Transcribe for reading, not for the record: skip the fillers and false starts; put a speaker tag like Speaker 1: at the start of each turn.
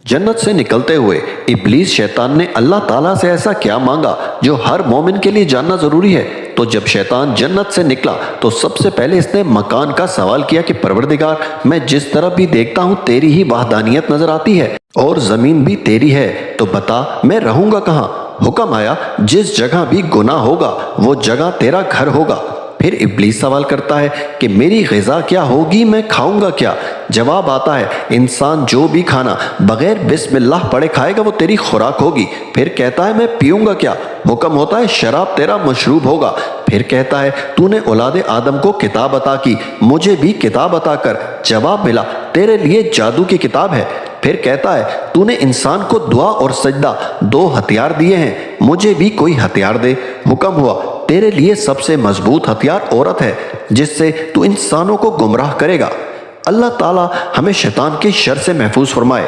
Speaker 1: जन्नत से निकलते हुए इब्लीस शैतान ने अल्लाह ताला से ऐसा क्या मांगा जो हर मोमिन के लिए जानना जरूरी है। तो जब शैतान जन्नत से निकला तो सबसे पहले इसने मकान का सवाल किया कि परवरदिगार, मैं जिस तरफ भी देखता हूँ तेरी ही वहदानियत नजर आती है और जमीन भी तेरी है, तो बता मैं रहूंगा कहाँ। हुक्म आया जिस जगह भी गुनाह होगा वो जगह तेरा घर होगा। फिर इब्लीस सवाल करता है कि मेरी ग़िज़ा क्या होगी, मैं खाऊंगा क्या। जवाब आता है इंसान जो भी खाना बगैर बिस्मिल्लाह पढ़े खाएगा वो तेरी खुराक होगी। फिर कहता है मैं पीऊंगा क्या। हुक्म होता है शराब तेरा मशरूब होगा। फिर कहता है तूने औलाद आदम को किताब अता की, मुझे भी किताब अता कर। जवाब मिला तेरे लिए जादू की किताब है। फिर कहता है तूने इंसान को दुआ और सजदा दो हथियार दिए हैं, मुझे भी कोई हथियार दे। हुक्म हुआ तेरे लिए सबसे मजबूत हथियार औरत है जिससे तू इंसानों को गुमराह करेगा। अल्लाह ताला हमें शैतान के शर से महफूज फरमाए।